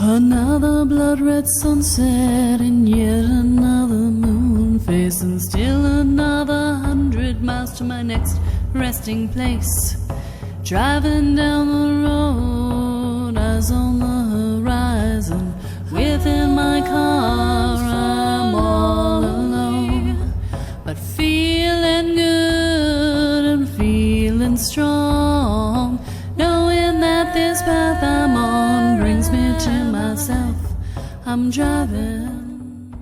Another blood-red sunset and yet another moon face, and still another 100 miles to my next resting place. Driving down the road, eyes on the horizon. Within my car, I'm all alone, but feeling good and feeling strong, knowing that this path I'm on brings me to myself. I'm driving.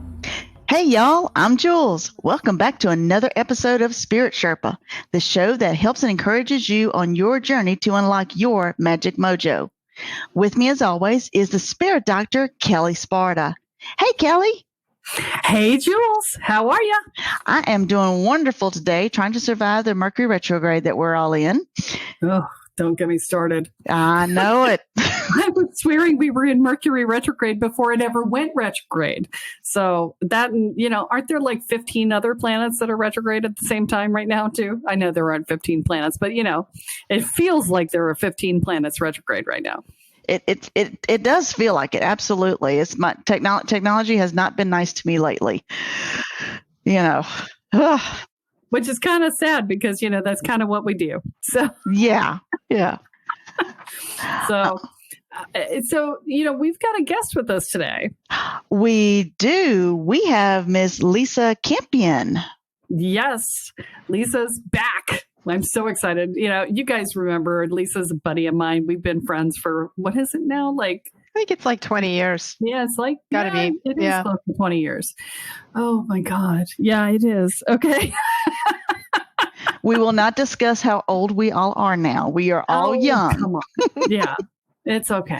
Hey y'all, I'm Jules. Welcome back to another episode of Spirit Sherpa, the show that helps and encourages you on your journey to unlock your magic mojo. With me as always is the spirit doctor, Kelly Sparta. Hey Kelly. Hey Jules, how are you? I am doing wonderful today, trying to survive the Mercury retrograde that we're all in. Oh, don't get me started. I know it. I was swearing we were in Mercury retrograde before it ever went retrograde. So that, aren't there like 15 other planets that are retrograde at the same time right now too? I know there aren't 15 planets, but it feels like there are 15 planets retrograde right now. It does feel like it. Absolutely. It's my technology has not been nice to me lately. Which is kind of sad because, that's kind of what we do. So yeah. So we've got a guest with us today. We do. We have Miss Lisa Campion. Yes, Lisa's back. I'm so excited. You guys remember Lisa's a buddy of mine. We've been friends for, what is it now? I think it's like 20 years. Yeah, it's like, gotta be. It is close to 20 years. Oh my God. Yeah, it is. Okay. We will not discuss how old we all are now. We are all young. Come on. Yeah, it's okay.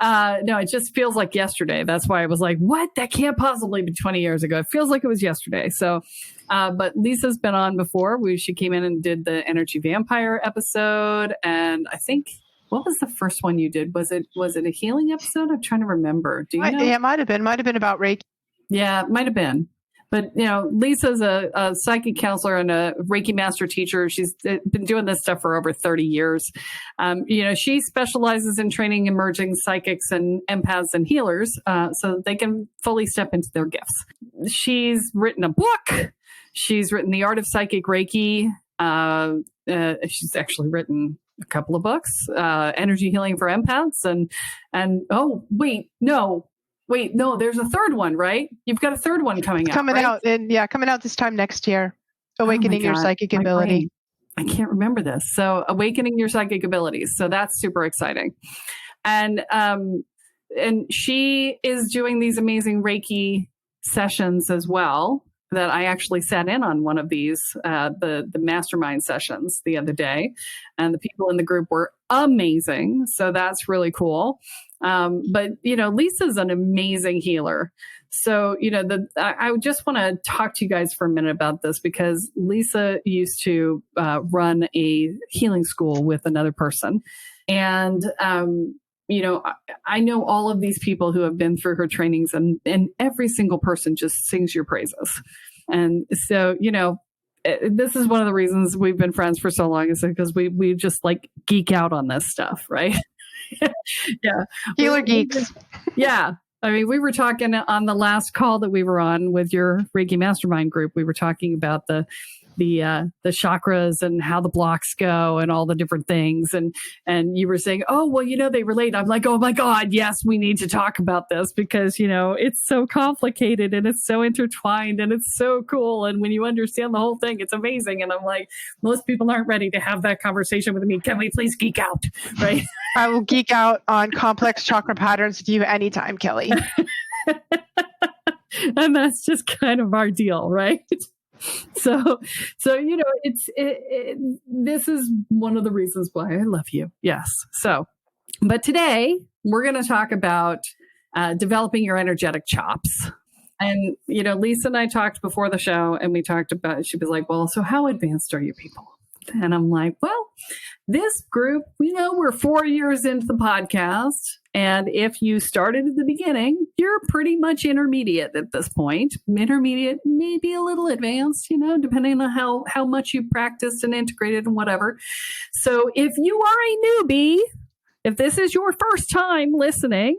No, it just feels like yesterday. That's why I was like, what? That can't possibly be 20 years ago. It feels like it was yesterday. So, but Lisa's been on before. She came in and did the Energy Vampire episode. And I think, what was the first one you did? Was it a healing episode? I'm trying to remember. Do you know? Yeah, it might have been. Might have been about Reiki. Yeah, it might have been. But, Lisa's a psychic counselor and a Reiki master teacher. She's been doing this stuff for over 30 years. She specializes in training emerging psychics and empaths and healers so that they can fully step into their gifts. She's written a book. She's written The Art of Psychic Reiki. She's actually written a couple of books, Energy Healing for Empaths. Wait, no, there's a third one, right? You've got a third one coming out. Coming out this time next year. Awakening Your Psychic Ability. I can't remember this. So Awakening Your Psychic Abilities. So that's super exciting. And she is doing these amazing Reiki sessions as well that I actually sat in on one of these, the mastermind sessions the other day. And the people in the group were amazing. So that's really cool. But Lisa's an amazing healer. So, I just want to talk to you guys for a minute about this because Lisa used to run a healing school with another person. And, I know all of these people who have been through her trainings and every single person just sings your praises. And so, this is one of the reasons we've been friends for so long is because we just geek out on this stuff, right? Yeah. Healer geeks. Yeah. I mean, we were talking on the last call that we were on with your Reiki Mastermind group. We were talking about the chakras and how the blocks go and all the different things. And you were saying, oh, well, they relate. I'm like, oh my God, yes, we need to talk about this because, it's so complicated and it's so intertwined and it's so cool. And when you understand the whole thing, it's amazing. And I'm like, most people aren't ready to have that conversation with me. Can we please geek out? Right. I will geek out on complex chakra patterns with you anytime, Kelly. And that's just kind of our deal, right? So this is one of the reasons why I love you. Yes. So, but today we're going to talk about developing your energetic chops. And, Lisa and I talked before the show and we talked about, she was like, well, so how advanced are you people? And I'm like, well, this group, we're 4 years into the podcast. And if you started at the beginning, you're pretty much intermediate at this point. Intermediate, maybe a little advanced, depending on how much you practiced and integrated and whatever. So if you are a newbie, if this is your first time listening,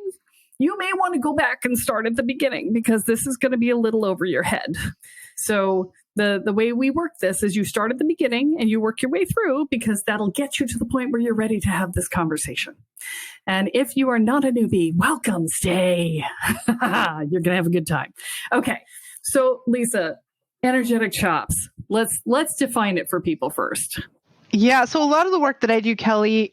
you may want to go back and start at the beginning because this is going to be a little over your head. So the way we work this is you start at the beginning and you work your way through, because that'll get you to the point where you're ready to have this conversation. And if you are not a newbie, welcome, stay. You're going to have a good time. Okay. So Lisa, energetic chops. Let's define it for people first. Yeah. So a lot of the work that I do, Kelly,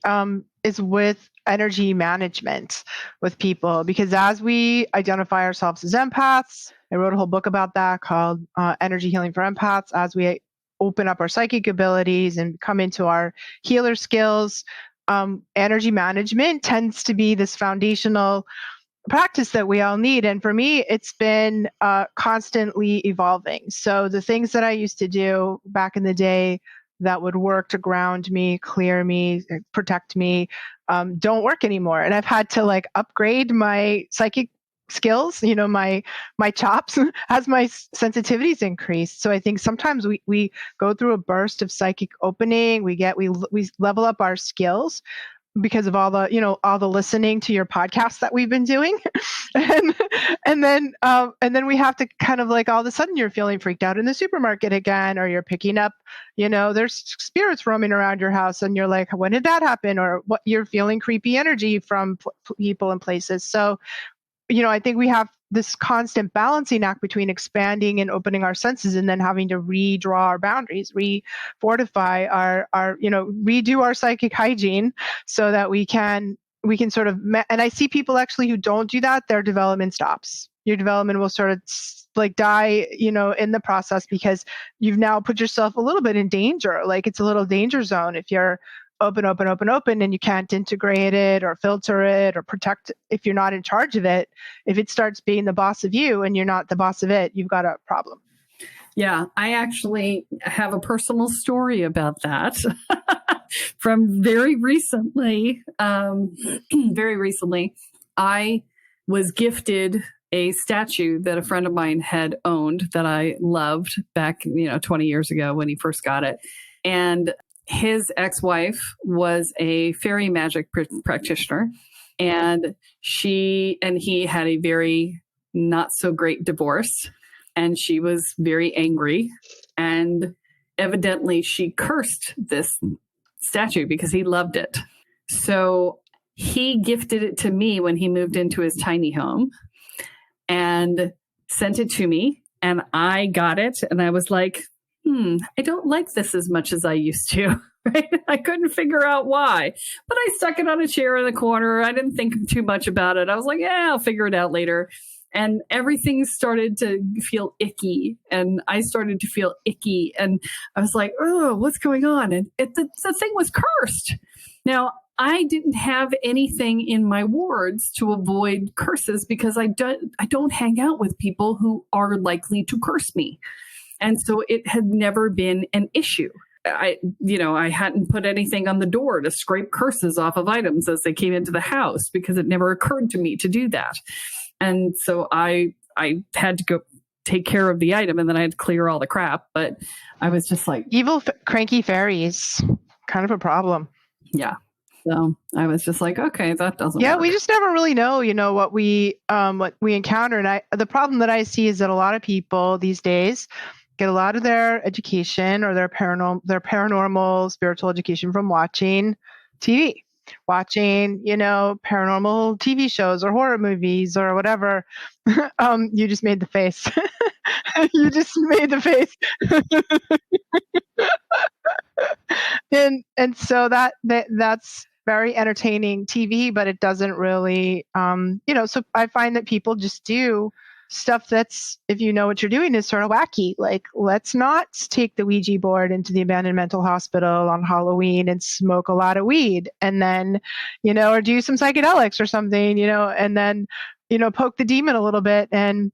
is with energy management with people, because as we identify ourselves as empaths, I wrote a whole book about that called Energy Healing for Empaths. As we open up our psychic abilities and come into our healer skills, energy management tends to be this foundational practice that we all need. And for me, it's been constantly evolving. So the things that I used to do back in the day that would work to ground me, clear me, protect me, don't work anymore. And I've had to like upgrade my psychic skills, my chops as my sensitivities increase. So I think sometimes we go through a burst of psychic opening. We level up our skills because of all the listening to your podcasts that we've been doing. and then we have to kind of like, all of a sudden you're feeling freaked out in the supermarket again, or you're picking up, there's spirits roaming around your house and you're like, when did that happen? Or what, you're feeling creepy energy from people and places. So, I think we have this constant balancing act between expanding and opening our senses, and then having to redraw our boundaries, refortify our redo our psychic hygiene so that we can sort of, and I see people actually who don't do that, their development stops. Your development will sort of like die, in the process, because you've now put yourself a little bit in danger. Like it's a little danger zone if you're open, and you can't integrate it or filter it or protect. If you're not in charge of it, if it starts being the boss of you and you're not the boss of it, you've got a problem. Yeah, I actually have a personal story about that from very recently. I was gifted a statue that a friend of mine had owned that I loved back, 20 years ago when he first got it. And his ex-wife was a fairy magic practitioner, and he had a very not so great divorce, and she was very angry, and evidently she cursed this statue because he loved it. So he gifted it to me when he moved into his tiny home and sent it to me, and I got it, and I was like, I don't like this as much as I used to. Right? I couldn't figure out why, but I stuck it on a chair in the corner. I didn't think too much about it. I was like, yeah, I'll figure it out later. And everything started to feel icky, and I started to feel icky, and I was like, oh, what's going on? And the thing was cursed. Now, I didn't have anything in my wards to avoid curses because I don't hang out with people who are likely to curse me. And so it had never been an issue. I hadn't put anything on the door to scrape curses off of items as they came into the house because it never occurred to me to do that. And so I had to go take care of the item, and then I had to clear all the crap. But I was just like, evil, cranky fairies, kind of a problem. Yeah. So I was just like, okay, that doesn't work. We just never really know, what we encounter. And the problem that I see is that a lot of people these days get a lot of their education or their paranormal spiritual education from watching TV, watching, paranormal TV shows or horror movies or whatever. You just made the face. You just made the face. and so that's very entertaining TV, but it doesn't really, so I find that people just do stuff that's, if you know what you're doing, is sort of wacky. Like, let's not take the Ouija board into the abandoned mental hospital on Halloween and smoke a lot of weed, and then, or do some psychedelics or something, and then, poke the demon a little bit, and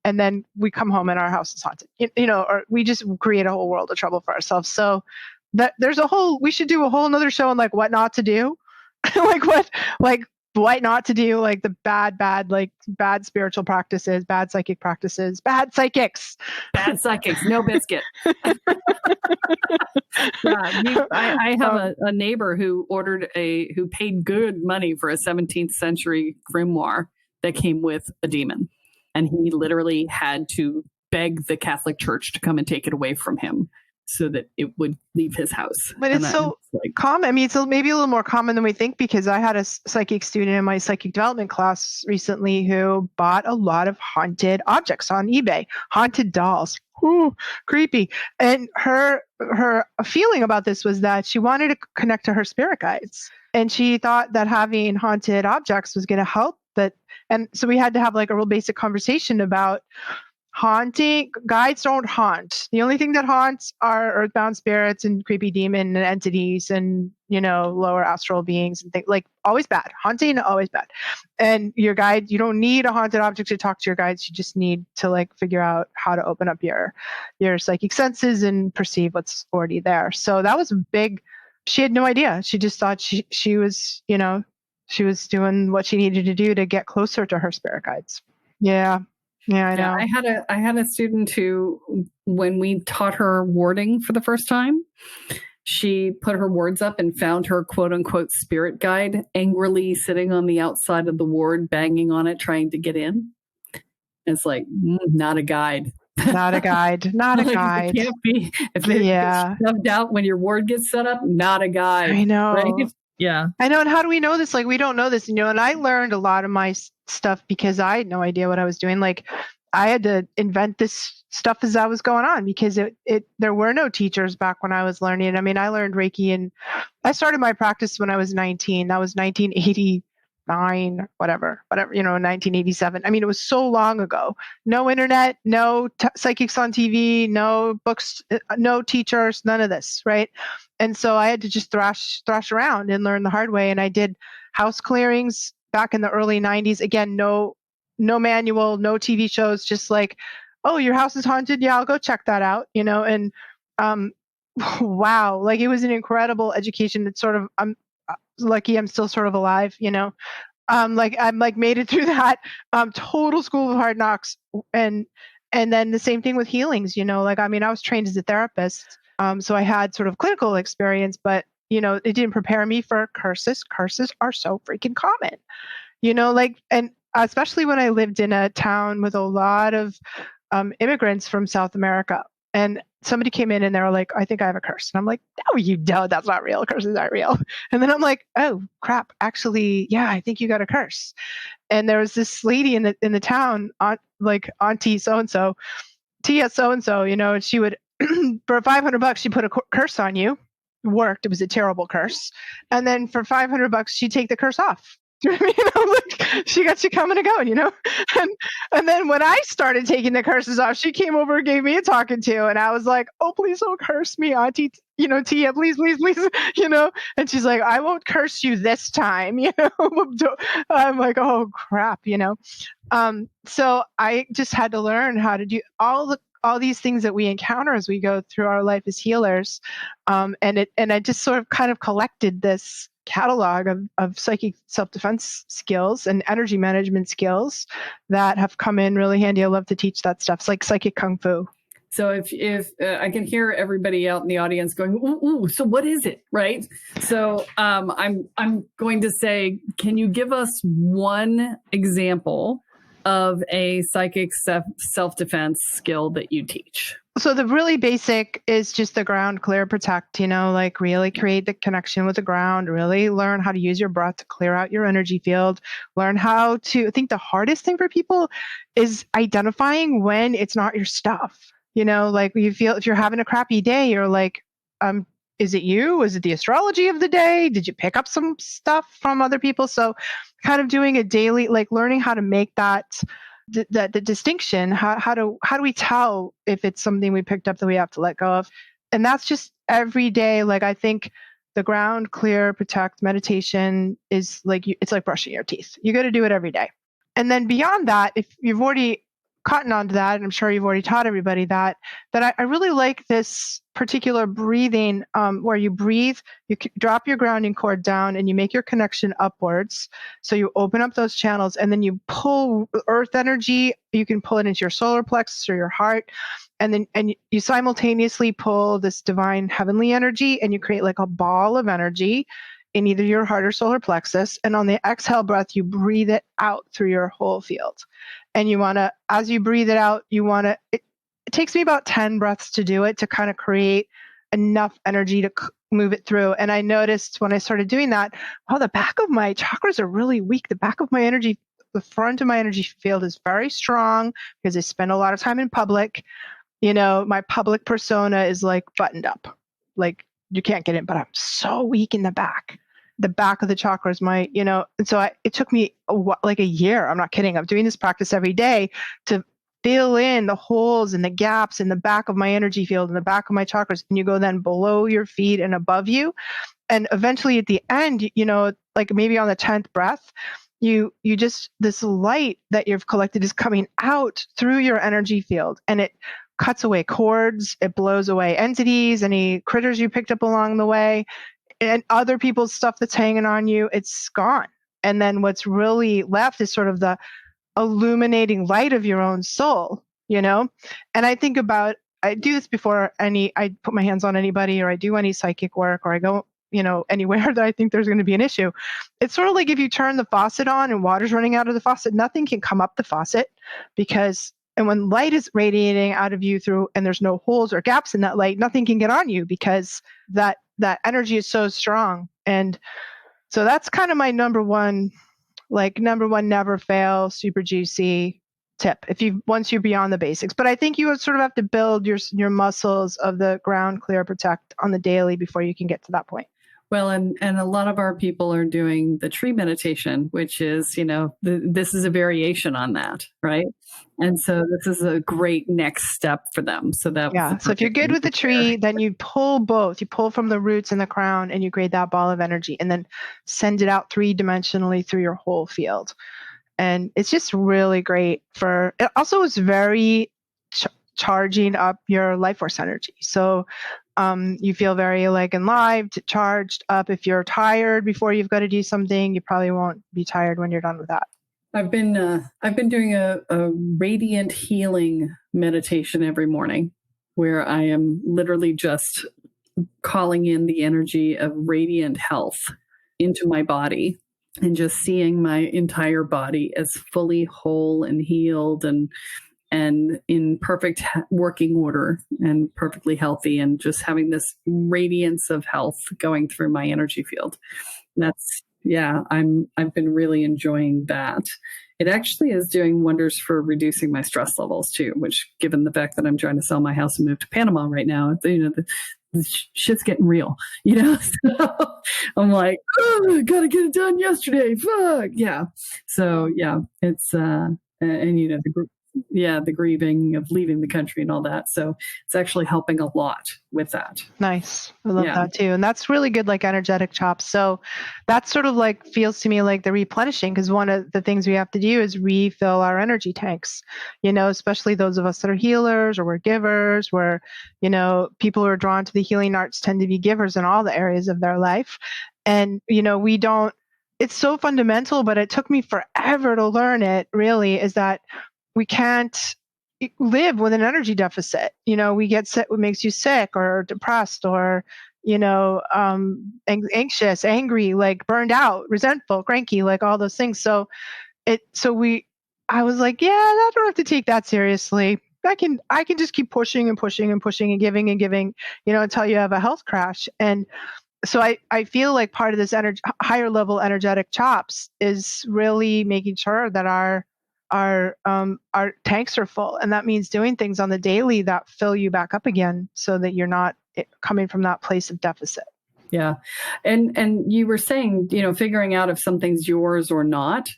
then we come home and our house is haunted, or we just create a whole world of trouble for ourselves. So that we should do a whole nother show on like what not to do, what not to do, like the bad spiritual practices, bad psychic practices, bad psychics, no biscuit. I have a neighbor who paid good money for a 17th century grimoire, that came with a demon. And he literally had to beg the Catholic Church to come and take it away from him so that it would leave his house. But it's so common. I mean, it's maybe a little more common than we think, because I had a psychic student in my psychic development class recently who bought a lot of haunted objects on eBay, haunted dolls. Ooh, creepy. And her feeling about this was that she wanted to connect to her spirit guides. And she thought that having haunted objects was going to help. And so we had to have like a real basic conversation about haunting. Guides don't haunt. The only thing that haunts are earthbound spirits and creepy demon entities and, lower astral beings and things. Like, always bad. Haunting, always bad. And your guide, you don't need a haunted object to talk to your guides. You just need to like figure out how to open up your psychic senses and perceive what's already there. So that was big. She had no idea. She just thought she was, she was doing what she needed to do to get closer to her spirit guides. Yeah. Yeah, I know. Yeah, I had a student who, when we taught her warding for the first time, she put her wards up and found her quote unquote spirit guide angrily sitting on the outside of the ward, banging on it, trying to get in. It's like, not a guide. Not a guide. Not a guide. It can't be. If it gets shoved out when your ward gets set up, not a guide. I know. Right? Yeah. I know. And how do we know this? Like, we don't know this, and I learned a lot of my stuff because I had no idea what I was doing. Like, I had to invent this stuff as I was going on, because there were no teachers back when I was learning. I mean, I learned Reiki, and I started my practice when I was 19. That was 1989, whatever, 1987. I mean, it was so long ago. No internet, no psychics on TV, no books, no teachers, none of this, right? And so I had to just thrash around and learn the hard way. And I did house clearings back in the early 90s. Again, no manual, no TV shows, just like, oh, your house is haunted. Yeah, I'll go check that out, and wow, like, it was an incredible education. It's sort of, I'm lucky I'm still sort of alive, I'm made it through that total school of hard knocks. And then the same thing with healings, like, I mean, I was trained as a therapist. So I had sort of clinical experience, but, it didn't prepare me for curses. Curses are so freaking common, and especially when I lived in a town with a lot of immigrants from South America. And somebody came in and they were like, I think I have a curse. And I'm like, no, you don't. That's not real. Curses aren't real. And then I'm like, oh, crap. Actually, yeah, I think you got a curse. And there was this lady in the town, Auntie so-and-so, Tia so-and-so, and she would, for $500, she put a curse on you. Worked. It was a terrible curse. And then for $500, she'd take the curse off. Like, she got you coming and going, and then when I started taking the curses off, she came over and gave me a talking to, and I was like, oh, please don't curse me, Auntie, Tia, please, and she's like, I won't curse you this time, I'm like, oh crap, so I just had to learn how to do all these things that we encounter as we go through our life as healers, and I just sort of kind of collected this catalog of psychic self-defense skills and energy management skills that have come in really handy. I love to teach that stuff. It's like psychic kung fu. So if I can hear everybody out in the audience going, ooh, so what is it, right? So I'm going to say, can you give us one example of a psychic self-defense skill that you teach? So the really basic is just the ground, clear, protect, like really create the connection with the ground, really learn how to use your breath to clear out your energy field, learn how to, I think the hardest thing for people is identifying when it's not your stuff. Like you feel, if you're having a crappy day, you're like, is it you? Is it the astrology of the day? Did you pick up some stuff from other people? So kind of doing a daily, like learning how to make that the distinction. How do we tell if it's something we picked up that we have to let go of? And that's just every day. Like, I think the ground, clear, protect meditation is like, it's like brushing your teeth. You got to do it every day. And then beyond that, if you've already gotten onto that, and I'm sure you've already taught everybody that I really like this particular breathing, where you breathe, you drop your grounding cord down, and you make your connection upwards. So you open up those channels, and then you pull earth energy. You can pull it into your solar plexus or your heart, and you simultaneously pull this divine heavenly energy, and you create like a ball of energy in either your heart or solar plexus. And on the exhale breath, you breathe it out through your whole field. And you want to, as you breathe it out, it takes me about 10 breaths to do it, to kind of create enough energy to move it through. And I noticed when I started doing that, the back of my chakras are really weak. The front of my energy field is very strong because I spend a lot of time in public. My public persona is like buttoned up. Like you can't get in, but I'm so weak in the back. The back of the chakras, and so it took me like a year. I'm not kidding. I'm doing this practice every day to fill in the holes and the gaps in the back of my energy field, in the back of my chakras. And you go then below your feet and above you. And eventually at the end, like maybe on the 10th breath, you just, this light that you've collected is coming out through your energy field, and it cuts away cords, it blows away entities, any critters you picked up along the way, and other people's stuff that's hanging on you, it's gone. And then what's really left is sort of the illuminating light of your own soul, And I think about, I do this before I put my hands on anybody, or I do any psychic work, or I go, anywhere that I think there's going to be an issue. It's sort of like if you turn the faucet on and water's running out of the faucet, nothing can come up the faucet and when light is radiating out of you and there's no holes or gaps in that light, nothing can get on you because that energy is so strong. And so that's kind of my number one, never fail, super juicy tip. Once you're beyond the basics, but I think you would sort of have to build your muscles of the ground, clear, protect on the daily before you can get to that point. Well, and a lot of our people are doing the tree meditation, which is, this is a variation on that, right? And so this is a great next step for them. So so if you're good with the tree, then you pull both. You pull from the roots and the crown, and you create that ball of energy, and then send it out 3-dimensionally through your whole field. And it's just really great it also is very charging up your life force energy. So you feel very enlivened, charged up. If you're tired before you've got to do something, you probably won't be tired when you're done with that. I've been doing a radiant healing meditation every morning, where I am literally just calling in the energy of radiant health into my body, and just seeing my entire body as fully whole and healed and in perfect working order and perfectly healthy, and just having this radiance of health going through my energy field. I've been really enjoying that. It actually is doing wonders for reducing my stress levels too, which, given the fact that I'm trying to sell my house and move to Panama right now, the shit's getting real, So I'm like, gotta get it done yesterday. Fuck yeah. So yeah, it's the grieving of leaving the country and all that. So it's actually helping a lot with that. Nice. I love that too. And that's really good, energetic chops. So that sort of feels to me like the replenishing, because one of the things we have to do is refill our energy tanks, especially those of us that are healers, or we're givers, where, people who are drawn to the healing arts tend to be givers in all the areas of their life. And, it's so fundamental, but it took me forever to learn it, really, is that we can't live with an energy deficit. We get sick, what makes you sick or depressed or, anxious, angry, burned out, resentful, cranky, all those things. I was like, I don't have to take that seriously. I can just keep pushing and pushing and pushing and giving, until you have a health crash. And so I feel like part of this higher level energetic chops is really making sure that our tanks are full, and that means doing things on the daily that fill you back up again, so that you're not coming from that place of deficit. Yeah. And you were saying, figuring out if something's yours or not.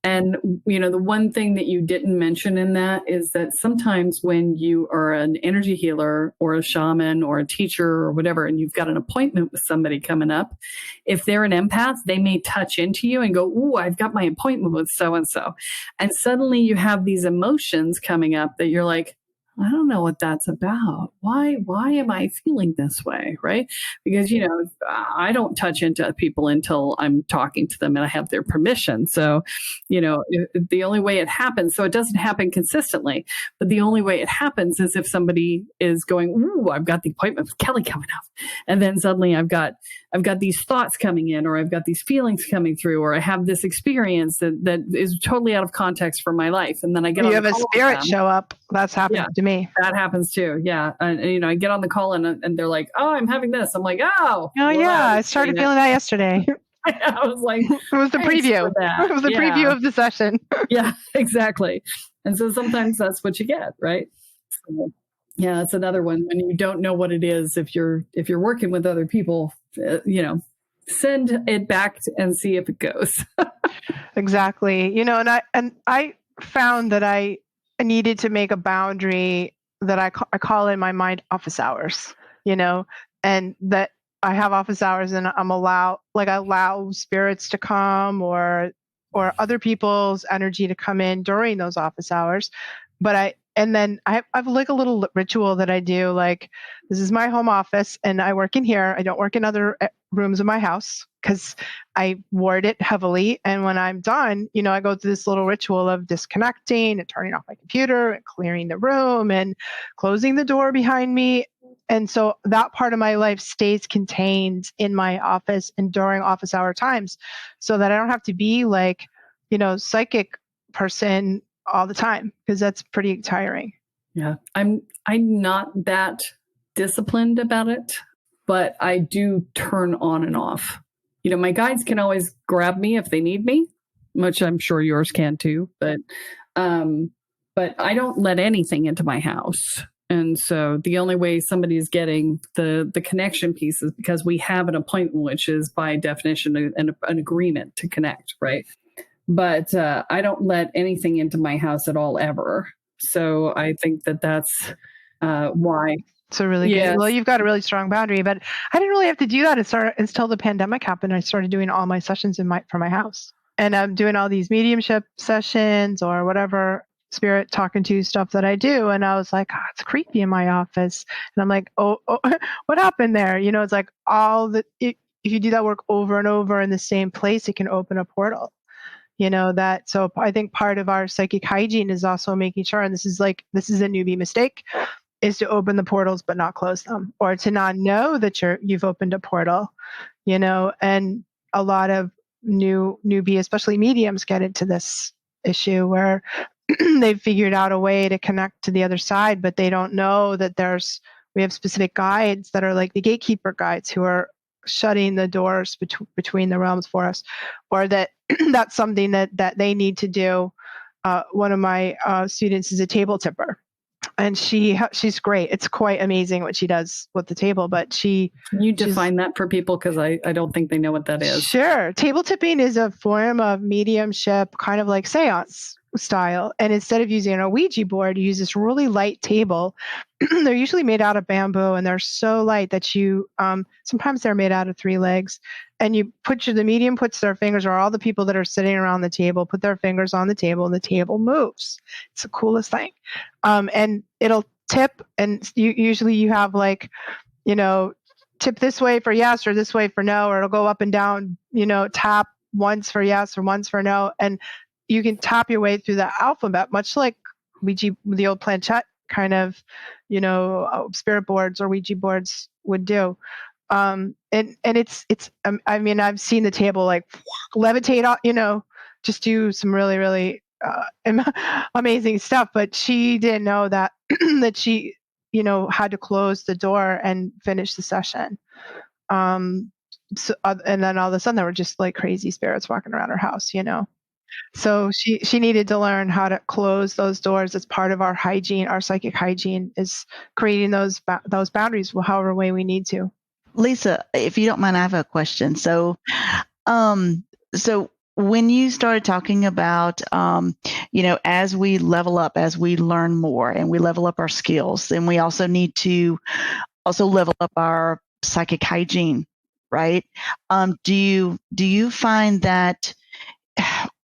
And, the one thing that you didn't mention in that is that sometimes when you are an energy healer or a shaman or a teacher or whatever, and you've got an appointment with somebody coming up, if they're an empath, they may touch into you and go, "Ooh, I've got my appointment with so-and-so." And suddenly you have these emotions coming up that you're like, I don't know what that's about. Why am I feeling this way? Right? Because, I don't touch into people until I'm talking to them and I have their permission. So, the only way it happens, so it doesn't happen consistently, but the only way it happens is if somebody is going, "Ooh, I've got the appointment with Kelly coming up." And then suddenly I've got I've got these thoughts coming in, or I've got these feelings coming through, or I have this experience that is totally out of context for my life. And then I get You on have the a call with spirit them. show up. That's happened Yeah. to me. That happens too. Yeah. And I get on the call and they're like, oh, I'm having this. I'm like, oh, Oh, yeah. I started feeling that yesterday. I was like, it was the preview. It was the preview of the session. Yeah, exactly. And so sometimes that's what you get, right? So, yeah, it's another one when you don't know what it is. If you're working with other people, send it back and see if it goes. Exactly. And I found that I needed to make a boundary that I call in my mind office hours, and that I have office hours and I allow spirits to come or other people's energy to come in during those office hours. But I have like a little ritual that I do. Like, this is my home office and I work in here. I don't work in other rooms of my house because I ward it heavily. And when I'm done, I go through this little ritual of disconnecting and turning off my computer and clearing the room and closing the door behind me. And so that part of my life stays contained in my office and during office hour times so that I don't have to be like, psychic person all the time, because that's pretty tiring. Yeah. I'm not that disciplined about it, but I do turn on and off. My guides can always grab me if they need me, which I'm sure yours can too, but I don't let anything into my house. And so the only way somebody is getting the connection piece is because we have an appointment, which is by definition an agreement to connect, right? But I don't let anything into my house at all, ever. So I think that's why. So really good. Well, you've got a really strong boundary, but I didn't really have to do that until the pandemic happened. I started doing all my sessions from my house, and I'm doing all these mediumship sessions or whatever spirit talking to stuff that I do. And I was like, it's creepy in my office. And I'm like, oh what happened there? It's like if you do that work over and over in the same place, it can open a portal. So I think part of our psychic hygiene is also making sure, and this is a newbie mistake, is to open the portals but not close them, or to not know that you've opened a portal, and a lot of newbie, especially mediums, get into this issue where they've figured out a way to connect to the other side, but they don't know that we have specific guides that are like the gatekeeper guides who are shutting the doors between the realms for us, or that that's something that they need to do. One of my students is a table tipper, and she's great. It's quite amazing what she does with the table, but can you define that for people? Because I don't think they know what that is. Sure. Table tipping is a form of mediumship, kind of like seance style. And instead of using a Ouija board, you use this really light table. They're usually made out of bamboo, and they're so light that sometimes they're made out of 3 legs. And the medium puts their fingers, or all the people that are sitting around the table put their fingers on the table, and the table moves. It's the coolest thing. And it'll tip, and usually you have tip this way for yes or this way for no, or it'll go up and down, tap once for yes or once for no. And you can tap your way through the alphabet, much like Ouija, the old planchette kind of, spirit boards or Ouija boards would do. And it's I've seen the table like levitate, just do some really, really amazing stuff. But she didn't know that that she, had to close the door and finish the session. And then all of a sudden there were just like crazy spirits walking around her house, So she needed to learn how to close those doors. As part of our hygiene, our psychic hygiene, is creating those boundaries however way we need to. Lisa, if you don't mind, I have a question. So when you started talking about, as we level up, as we learn more and we level up our skills, then we also need to also level up our psychic hygiene, right? Do you find that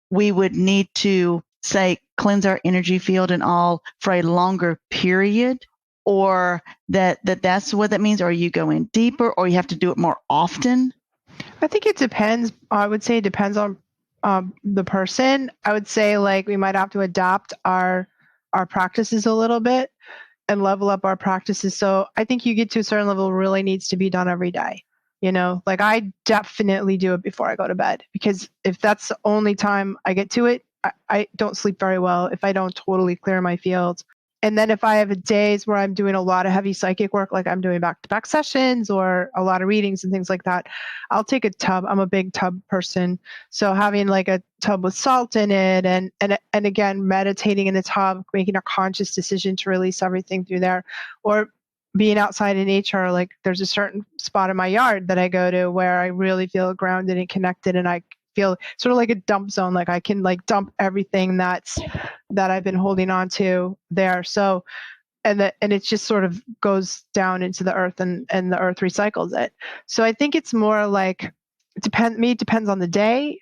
we would need to, say, cleanse our energy field and all for a longer period, or that's what that means? Or you go in deeper, or you have to do it more often? I think it depends. I would say it depends on the person. I would say we might have to adapt our practices a little bit and level up our practices. So I think you get to a certain level, really needs to be done every day. Like I definitely do it before I go to bed, because if that's the only time I get to it, I don't sleep very well if I don't totally clear my field. And then if I have days where I'm doing a lot of heavy psychic work, like I'm doing back-to-back sessions or a lot of readings and things like that, I'll take a tub. I'm a big tub person. So having like a tub with salt in it and again, meditating in the tub, making a conscious decision to release everything through there, or being outside in nature. Like there's a certain spot in my yard that I go to where I really feel grounded and connected, and I feel sort of like a dump zone. Like I can like dump everything that I've been holding on to there. So, and it just sort of goes down into the earth, and the earth recycles it. So I think it's more like, it depends on the day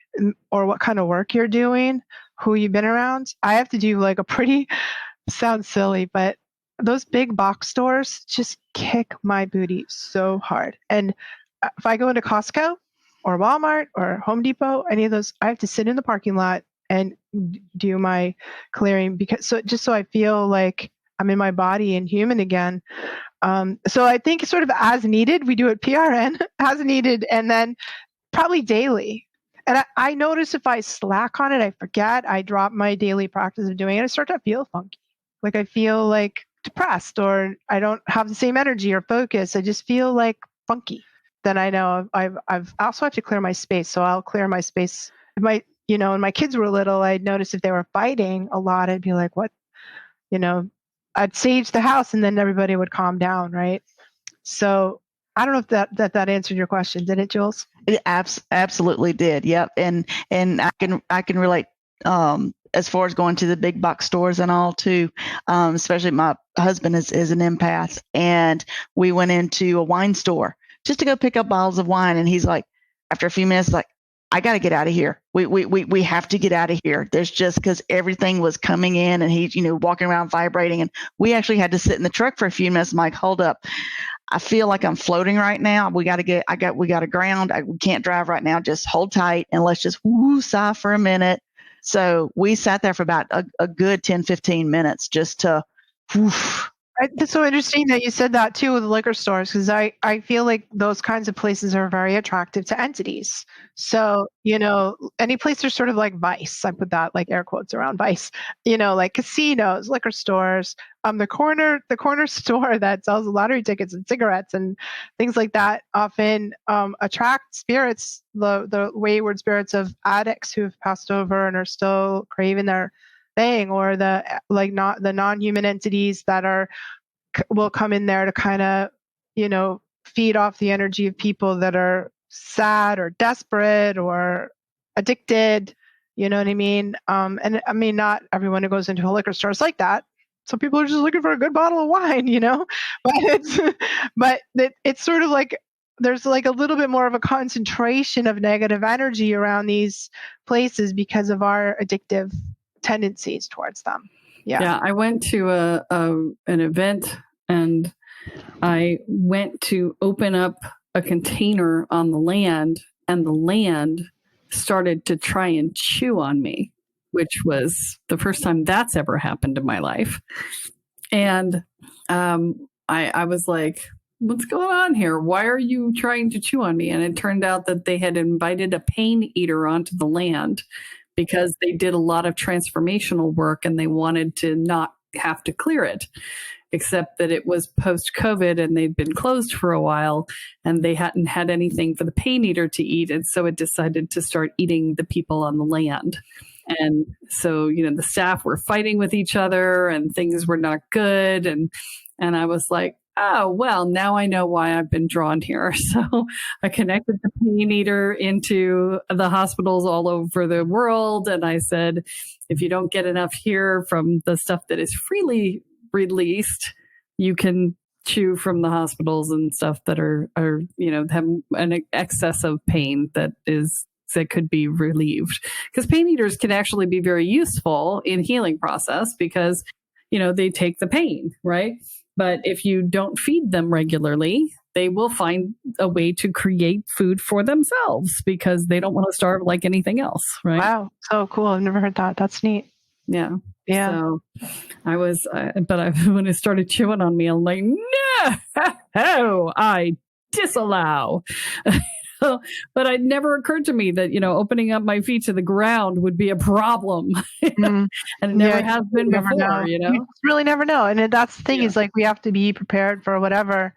or what kind of work you're doing, who you've been around. I have to do like a pretty, sounds silly, but those big box stores just kick my booty so hard. And if I go into Costco or Walmart or Home Depot, any of those, I have to sit in the parking lot and do my clearing, because so I feel like I'm in my body and human again. So I think sort of as needed, we do it PRN as needed, and then probably daily. And I notice if I slack on it, I forget, I drop my daily practice of doing it, I start to feel funky. Like I feel like depressed, or I don't have the same energy or focus. I just feel like funky. Then I know I've also have to clear my space. So I'll clear my space. When my kids were little, I'd notice if they were fighting a lot, I'd be like, what? I'd sage the house, and then everybody would calm down, right? So I don't know if that answered your question. Did it, Jules? It absolutely did. Yep. And I can relate as far as going to the big box stores and all too. Especially my husband is an empath, and we went into a wine store just to go pick up bottles of wine, and he's like, after a few minutes, like, I got to get out of here. We have to get out of here. There's just, because everything was coming in, and he's walking around vibrating, and we actually had to sit in the truck for a few minutes. I'm like, hold up. I feel like I'm floating right now. We got to ground. We can't drive right now. Just hold tight and let's just sigh for a minute. So we sat there for about a good 10, 15 minutes just to woof. It's so interesting that you said that too with liquor stores, because I feel like those kinds of places are very attractive to entities. So, any place there's sort of like vice, I put that like air quotes around vice, like casinos, liquor stores, the corner store that sells lottery tickets and cigarettes and things like that often attract spirits, the wayward spirits of addicts who've passed over and are still craving their thing, or the non-human entities that will come in there to kind of feed off the energy of people that are sad or desperate or addicted. You know what I mean? And I mean, not everyone who goes into a liquor store is like that. Some people are just looking for a good bottle of wine, but it's sort of like there's like a little bit more of a concentration of negative energy around these places because of our addictive tendencies towards them. Yeah. I went to an event, and I went to open up a container on the land, and the land started to try and chew on me, which was the first time that's ever happened in my life. And I was like, what's going on here? Why are you trying to chew on me? And it turned out that they had invited a pain eater onto the land because they did a lot of transformational work, and they wanted to not have to clear it, except that it was post-COVID and they'd been closed for a while, and they hadn't had anything for the pain eater to eat. And so it decided to start eating the people on the land. And so, the staff were fighting with each other, and things were not good. And I was like, oh, well, now I know why I've been drawn here. So I connected the pain eater into the hospitals all over the world. And I said, if you don't get enough here from the stuff that is freely released, you can chew from the hospitals and stuff that are have an excess of pain that could be relieved. Because pain eaters can actually be very useful in healing process, because they take the pain, right? But if you don't feed them regularly, they will find a way to create food for themselves, because they don't want to starve like anything else, right? Wow, so cool. I've never heard that. That's neat. Yeah. So I was, when it started chewing on me, I'm like, no, I disallow. But it never occurred to me that, opening up my feet to the ground would be a problem. And it never has been before, You just really never know. And that's the thing is like, we have to be prepared for whatever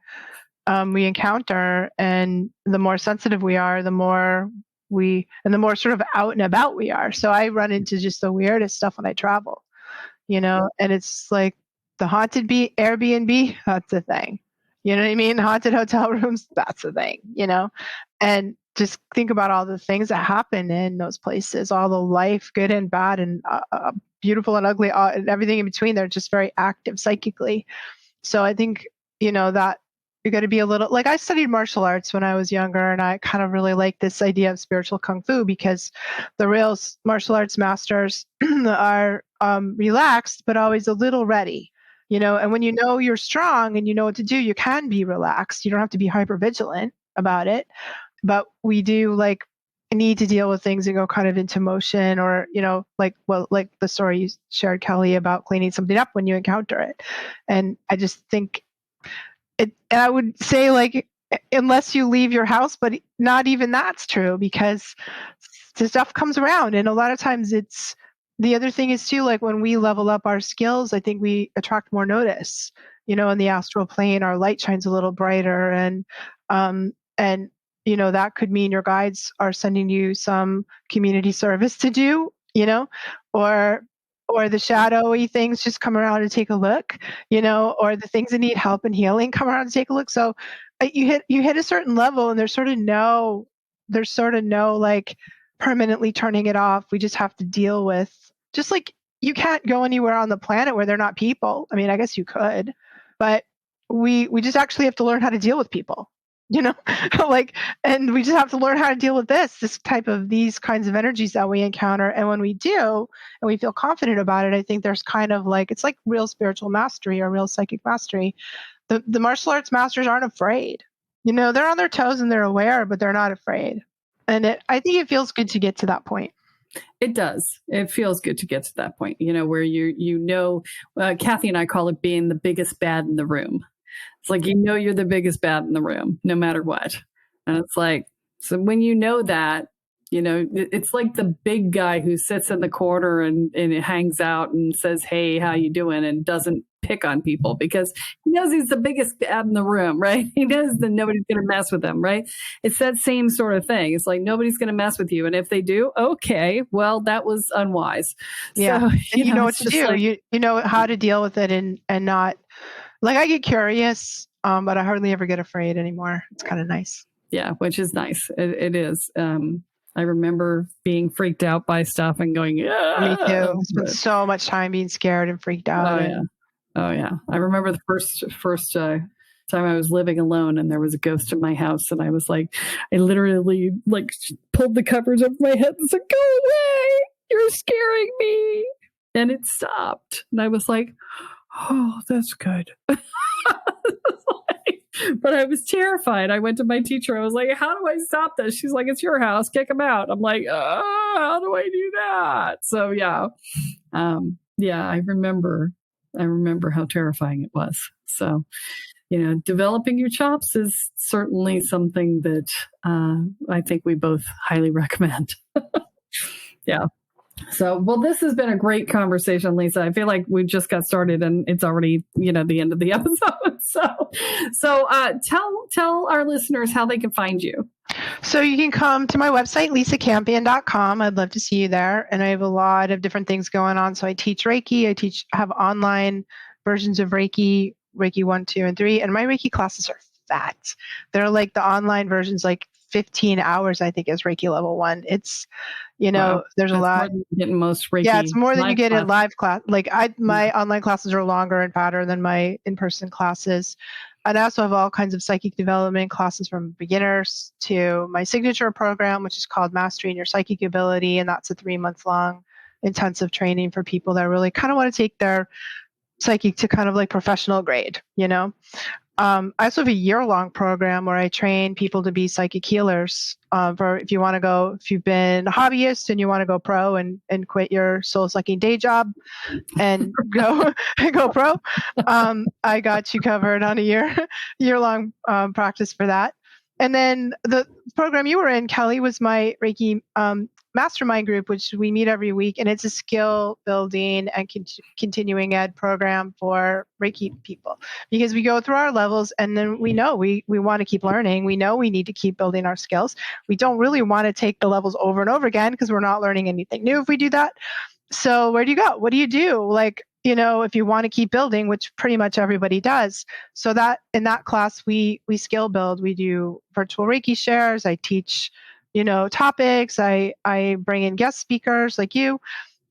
we encounter. And the more sensitive we are, the more sort of out and about we are. So I run into just the weirdest stuff when I travel, and it's like the haunted Airbnb, that's a thing. You know what I mean? Haunted hotel rooms, that's a thing, and just think about all the things that happen in those places, all the life, good and bad, and beautiful and ugly, and everything in between. They're just very active psychically. So I think, that you got to be a little, like, I studied martial arts when I was younger, and I kind of really like this idea of spiritual kung fu, because the real martial arts masters are relaxed, but always a little ready. And when you're strong and you know what to do, you can be relaxed. You don't have to be hyper vigilant about it. But we do need to deal with things and go kind of into motion, or, like the story you shared, Kelly, about cleaning something up when you encounter it. And I just think and I would say, unless you leave your house, but not even that's true, because the stuff comes around. And a lot of times the other thing is too, when we level up our skills, I think we attract more notice, in the astral plane, our light shines a little brighter. And that could mean your guides are sending you some community service to do, or the shadowy things just come around to take a look, or the things that need help and healing come around to take a look. So you hit a certain level, and there's sort of no permanently turning it off. We just have to deal with, just like you can't go anywhere on the planet where they're not people. I mean, I guess you could, but we just actually have to learn how to deal with people. And we just have to learn how to deal with these kinds of energies that we encounter. And when we do, and we feel confident about it, I think there's kind of it's like real spiritual mastery or real psychic mastery. The martial arts masters aren't afraid. They're on their toes and they're aware, but they're not afraid. And I think it feels good to get to that point. It does. It feels good to get to that point, where Kathy and I call it being the biggest bad in the room. It's like, you're the biggest bad in the room, no matter what. And it's like, so when that, it's like the big guy who sits in the corner and hangs out and says, hey, how you doing? And doesn't pick on people because he knows he's the biggest bad in the room, right? He knows that nobody's going to mess with him, right? It's that same sort of thing. It's like, nobody's going to mess with you. And if they do, okay, well, that was unwise. Yeah. So, and you know what to do. You know how to deal with it and not, I get curious, but I hardly ever get afraid anymore. It's kind of nice. Yeah, which is nice. It is. I remember being freaked out by stuff and going, yeah. Me too. I spent so much time being scared and freaked out. Oh yeah. I remember the first time I was living alone and there was a ghost in my house, and I was I literally pulled the covers over my head and said, "Go away! You're scaring me!" And it stopped. And I was like, "Oh, that's good." But I was terrified. I went to my teacher. I was like, how do I stop this? She's like, it's your house. Kick him out. I'm like, how do I do that? So yeah. I remember how terrifying it was. So, developing your chops is certainly something that I think we both highly recommend. Yeah. So, well, this has been a great conversation, Lisa. I feel like we just got started and it's already, the end of the episode. So tell our listeners how they can find you. So you can come to my website, lisacampion.com. I'd love to see you there. And I have a lot of different things going on. So I teach Reiki. I have online versions of Reiki 1, 2, and 3. And my Reiki classes are fat. They're like the online versions, 15 hours, I think, is Reiki level 1. It's, wow. There's a lot. Getting most Reiki. Yeah, it's more than you get in live class. My online classes are longer and fatter than my in-person classes. And I also have all kinds of psychic development classes from beginners to my signature program, which is called Mastering Your Psychic Ability. And that's a 3-month-long intensive training for people that really kind of want to take their psychic to kind of professional grade, I also have a year-long program where I train people to be psychic healers. If you've been a hobbyist and you want to go pro and quit your soul-sucking day job and go pro, I got you covered on a year-long practice for that. And then the program you were in, Kelly, was my Reiki mastermind group, which we meet every week. And it's a skill building and continuing ed program for Reiki people, because we go through our levels and then we know we want to keep learning. We know we need to keep building our skills. We don't really want to take the levels over and over again because we're not learning anything new if we do that. So where do you go? What do you do? Like, if you want to keep building, which pretty much everybody does. So that in that class, we skill build. We do virtual Reiki shares. I teach, topics. I bring in guest speakers like you.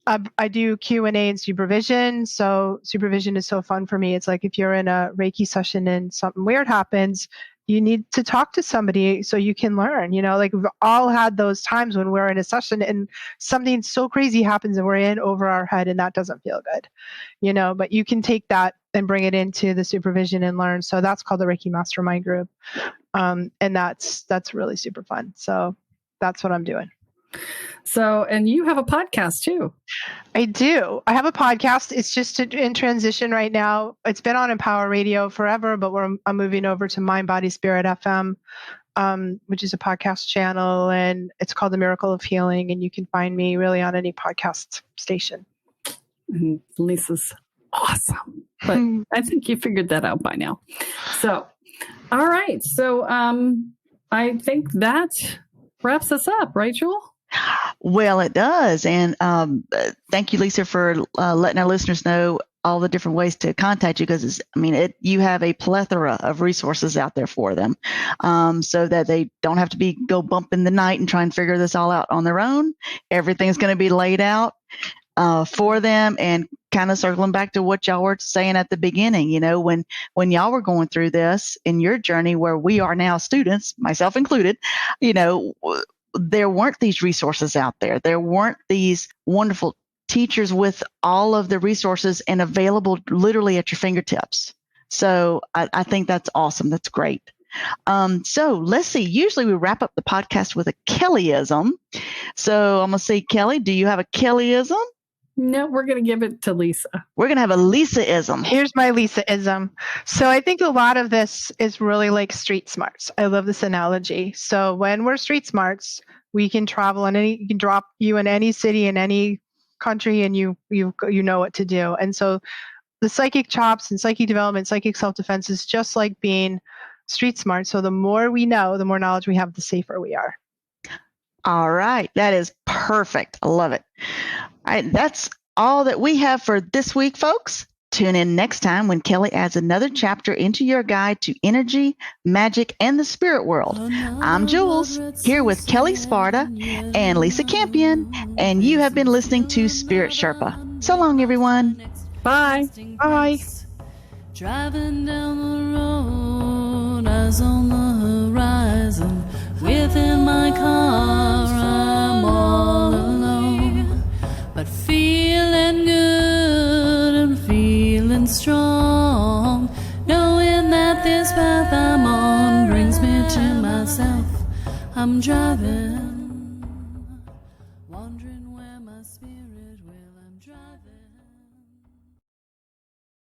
I do Q&A and supervision. So supervision is so fun for me. It's like if you're in a Reiki session and something weird happens, you need to talk to somebody so you can learn. Like we've all had those times when we're in a session and something so crazy happens and we're in over our head and that doesn't feel good, but you can take that and bring it into the supervision and learn. So that's called the Reiki Mastermind Group. And that's really super fun. So that's what I'm doing. So, and you have a podcast too. I do. I have a podcast. It's just in transition right now. It's been on Empower Radio forever, but I'm moving over to Mind, Body, Spirit FM, which is a podcast channel, and it's called The Miracle of Healing. And you can find me really on any podcast station. Lisa's awesome, but I think you figured that out by now. So, all right. So, I think that wraps us up, right, Jewel? Well, it does. And thank you, Lisa, for letting our listeners know all the different ways to contact you, because you have a plethora of resources out there for them, so that they don't have to go bump in the night and try and figure this all out on their own. Everything's going to be laid out for them. And kind of circling back to what y'all were saying at the beginning, when y'all were going through this in your journey, where we are now students, myself included, there weren't these resources out there. There weren't these wonderful teachers with all of the resources and available literally at your fingertips. So I think that's awesome. That's great. So let's see. Usually we wrap up the podcast with a Kellyism. So I'm going to say, Kelly, do you have a Kellyism? No, we're going to give it to Lisa. We're going to have a Lisa-ism. Here's my Lisa-ism. So I think a lot of this is really like street smarts. I love this analogy. So when we're street smarts, we can travel you can drop you in any city in any country, and you know what to do. And so the psychic chops and psychic development, psychic self-defense is just like being street smart. So the more we know, the more knowledge we have, the safer we are. All right. That is perfect. I love it. All right. That's all that we have for this week, folks. Tune in next time when Kelly adds another chapter into your guide to energy, magic, and the spirit world. I'm Jules, here with Kelly Sparta and Lisa Campion, and you have been listening to Spirit Sherpa. So long, everyone. Bye. Bye. Driving down the road, eyes on the horizon. Within my car, I'm all alone, but feeling good and feeling strong, knowing that this path I'm on brings me to myself. I'm driving, wondering where my spirit will. I'm driving.